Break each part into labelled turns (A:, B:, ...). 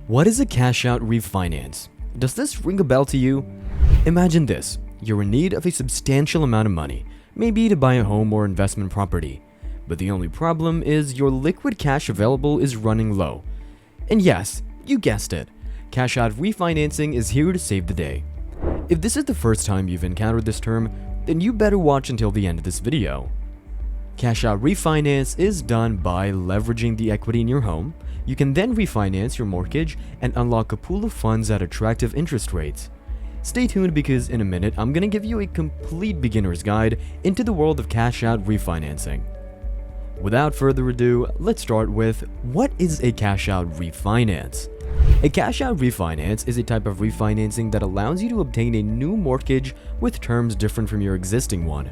A: What is a cash out refinance? Does this ring a bell to you? Imagine this. You're in need of a substantial amount of money, maybe to buy a home or investment property. But the only problem is your liquid cash available is running low. And yes, you guessed it. Cash out refinancing is here to save the day. If this is the first time you've encountered this term, then you better watch until the end of this video. Cash out refinance is done by leveraging the equity in your home. You can then refinance your mortgage and unlock a pool of funds at attractive interest rates. Stay tuned because in a minute I'm gonna give you a complete beginner's guide into the world of cash out refinancing. Without further ado, let's start with what is a cash out refinance? A cash out refinance is a type of refinancing that allows you to obtain a new mortgage with terms different from your existing one.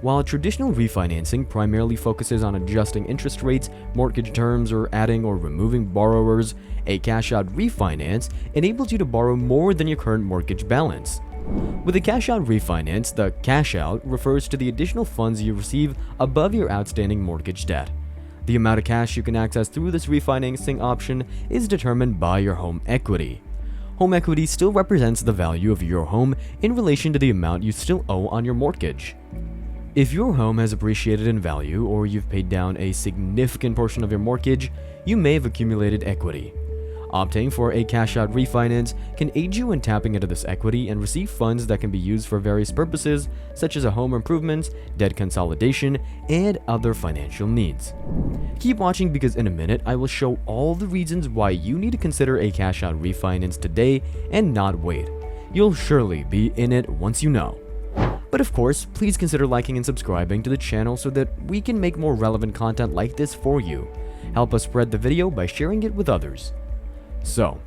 A: While traditional refinancing primarily focuses on adjusting interest rates, mortgage terms, or adding or removing borrowers, a cash-out refinance enables you to borrow more than your current mortgage balance. With a cash-out refinance, the cash-out refers to the additional funds you receive above your outstanding mortgage debt. The amount of cash you can access through this refinancing option is determined by your home equity. Home equity still represents the value of your home in relation to the amount you still owe on your mortgage. If your home has appreciated in value or you've paid down a significant portion of your mortgage, you may have accumulated equity. Opting for a cash-out refinance can aid you in tapping into this equity and receive funds that can be used for various purposes such as a home improvements, debt consolidation, and other financial needs. Keep watching because in a minute I will show all the reasons why you need to consider a cash-out refinance today and not wait. You'll surely be in it once you know. But of course, please consider liking and subscribing to the channel so that we can make more relevant content like this for you. Help us spread the video by sharing it with others. So,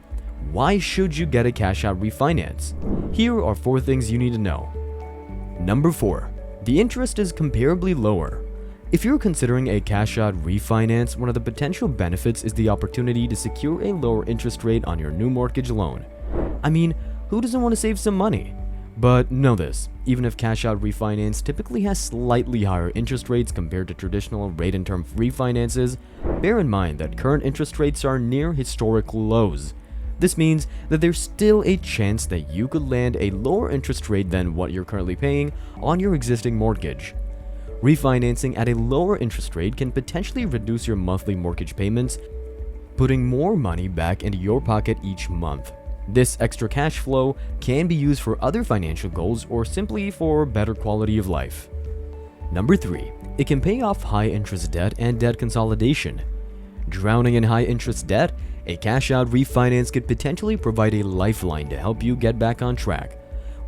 A: why should you get a cash out refinance? Here are 4 things you need to know. Number 4. The interest is comparably lower. If you're considering a cash out refinance, one of the potential benefits is the opportunity to secure a lower interest rate on your new mortgage loan. I mean, who doesn't want to save some money? But know this, even if cash out refinance typically has slightly higher interest rates compared to traditional rate and term refinances, bear in mind that current interest rates are near historic lows. This means that there's still a chance that you could land a lower interest rate than what you're currently paying on your existing mortgage. Refinancing at a lower interest rate can potentially reduce your monthly mortgage payments, putting more money back into your pocket each month. This extra cash flow can be used for other financial goals or simply for better quality of life. Number 3. It can pay off high-interest debt and debt consolidation. Drowning in high-interest debt, a cash-out refinance could potentially provide a lifeline to help you get back on track.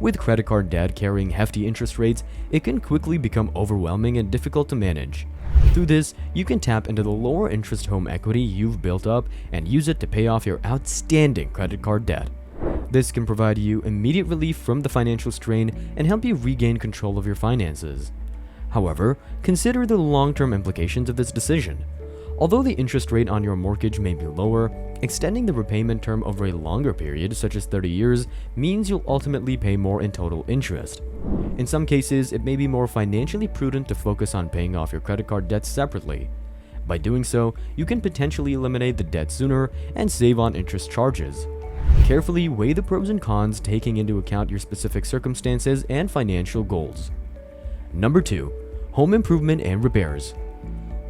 A: With credit card debt carrying hefty interest rates, it can quickly become overwhelming and difficult to manage. Through this, you can tap into the lower interest home equity you've built up and use it to pay off your outstanding credit card debt. This can provide you immediate relief from the financial strain and help you regain control of your finances. However, consider the long-term implications of this decision. Although the interest rate on your mortgage may be lower, extending the repayment term over a longer period, such as 30 years, means you'll ultimately pay more in total interest. In some cases, it may be more financially prudent to focus on paying off your credit card debts separately. By doing so, you can potentially eliminate the debt sooner and save on interest charges. Carefully weigh the pros and cons, taking into account your specific circumstances and financial goals. Number 2. Home improvement and repairs.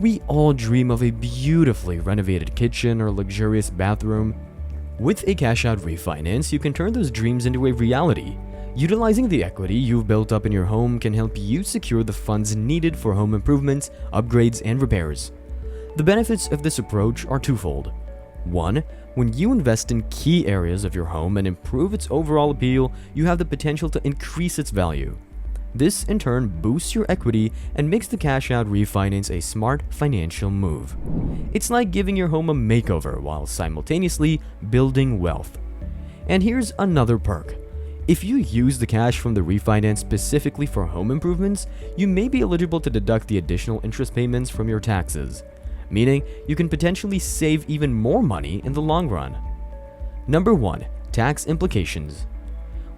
A: We all dream of a beautifully renovated kitchen or luxurious bathroom. With a cash-out refinance, you can turn those dreams into a reality. Utilizing the equity you've built up in your home can help you secure the funds needed for home improvements, upgrades, and repairs. The benefits of this approach are twofold. 1. When you invest in key areas of your home and improve its overall appeal, you have the potential to increase its value. This, in turn, boosts your equity and makes the cash-out refinance a smart financial move. It's like giving your home a makeover while simultaneously building wealth. And here's another perk. If you use the cash from the refinance specifically for home improvements, you may be eligible to deduct the additional interest payments from your taxes, meaning you can potentially save even more money in the long run. Number 1. Tax implications.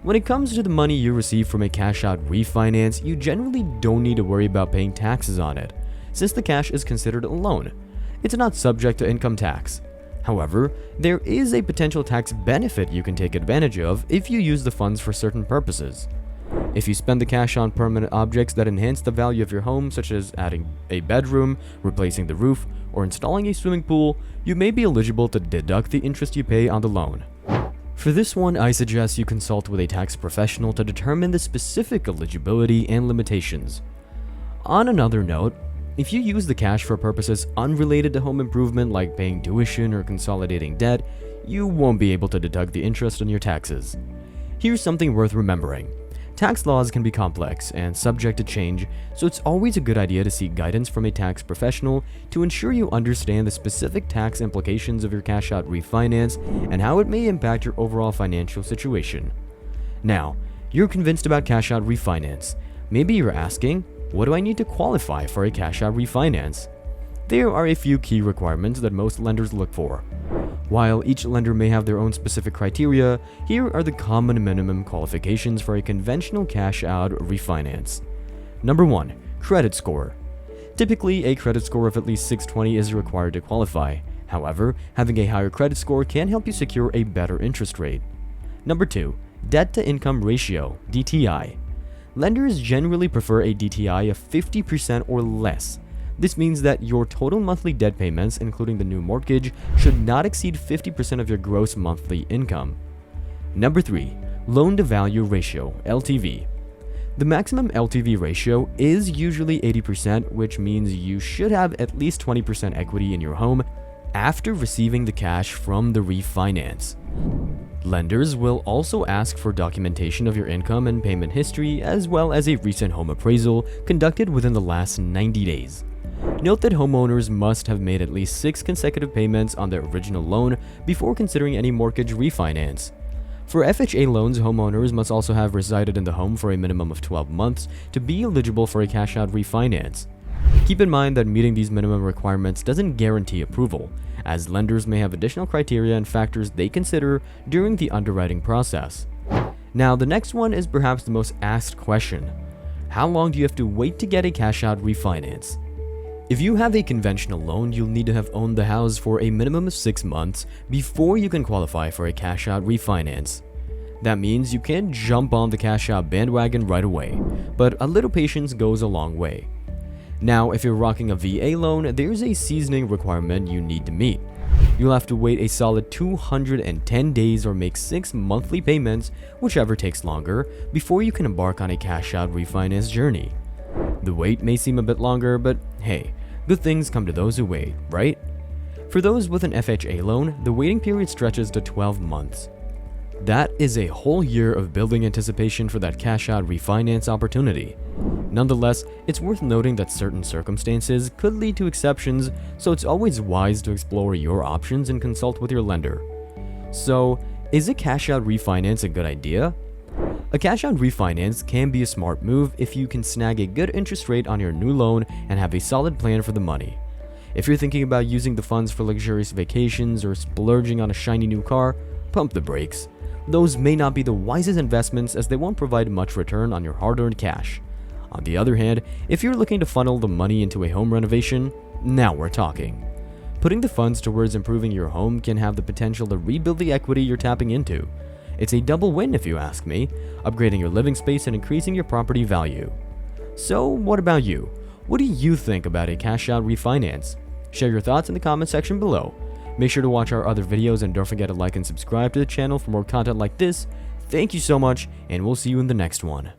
A: When it comes to the money you receive from a cash-out refinance, you generally don't need to worry about paying taxes on it, since the cash is considered a loan. It's not subject to income tax. However, there is a potential tax benefit you can take advantage of if you use the funds for certain purposes. If you spend the cash on permanent objects that enhance the value of your home, such as adding a bedroom, replacing the roof, or installing a swimming pool, you may be eligible to deduct the interest you pay on the loan. For this one, I suggest you consult with a tax professional to determine the specific eligibility and limitations. On another note, if you use the cash for purposes unrelated to home improvement like paying tuition or consolidating debt, you won't be able to deduct the interest on your taxes. Here's something worth remembering. Tax laws can be complex and subject to change, so it's always a good idea to seek guidance from a tax professional to ensure you understand the specific tax implications of your cash-out refinance and how it may impact your overall financial situation. Now, you're convinced about cash-out refinance. Maybe you're asking, what do I need to qualify for a cash-out refinance? There are a few key requirements that most lenders look for. While each lender may have their own specific criteria, here are the common minimum qualifications for a conventional cash-out refinance. Number 1. Credit score. Typically, a credit score of at least 620 is required to qualify. However, having a higher credit score can help you secure a better interest rate. Number 2. Debt-to-income ratio, DTI. Lenders generally prefer a DTI of 50% or less. This means that your total monthly debt payments, including the new mortgage, should not exceed 50% of your gross monthly income. Number 3. Loan-to-value ratio, LTV. The maximum LTV ratio is usually 80%, which means you should have at least 20% equity in your home after receiving the cash from the refinance. Lenders will also ask for documentation of your income and payment history, as well as a recent home appraisal conducted within the last 90 days. Note that homeowners must have made at least 6 consecutive payments on their original loan before considering any mortgage refinance. For FHA loans, homeowners must also have resided in the home for a minimum of 12 months to be eligible for a cash-out refinance. Keep in mind that meeting these minimum requirements doesn't guarantee approval, as lenders may have additional criteria and factors they consider during the underwriting process. Now, the next one is perhaps the most asked question. How long do you have to wait to get a cash-out refinance? If you have a conventional loan, you'll need to have owned the house for a minimum of 6 months before you can qualify for a cash-out refinance. That means you can't jump on the cash-out bandwagon right away, but a little patience goes a long way. Now, if you're rocking a VA loan, there's a seasoning requirement you need to meet. You'll have to wait a solid 210 days or make 6 monthly payments, whichever takes longer, before you can embark on a cash-out refinance journey. The wait may seem a bit longer, but hey, good things come to those who wait, right? For those with an FHA loan, the waiting period stretches to 12 months. That is a whole year of building anticipation for that cash-out refinance opportunity. Nonetheless, it's worth noting that certain circumstances could lead to exceptions, so it's always wise to explore your options and consult with your lender. So, is a cash-out refinance a good idea? A cash-out refinance can be a smart move if you can snag a good interest rate on your new loan and have a solid plan for the money. If you're thinking about using the funds for luxurious vacations or splurging on a shiny new car, pump the brakes. Those may not be the wisest investments as they won't provide much return on your hard-earned cash. On the other hand, if you're looking to funnel the money into a home renovation, now we're talking. Putting the funds towards improving your home can have the potential to rebuild the equity you're tapping into. It's a double win if you ask me, upgrading your living space and increasing your property value. So what about you? What do you think about a cash-out refinance? Share your thoughts in the comment section below. Make sure to watch our other videos and don't forget to like and subscribe to the channel for more content like this. Thank you so much, and we'll see you in the next one.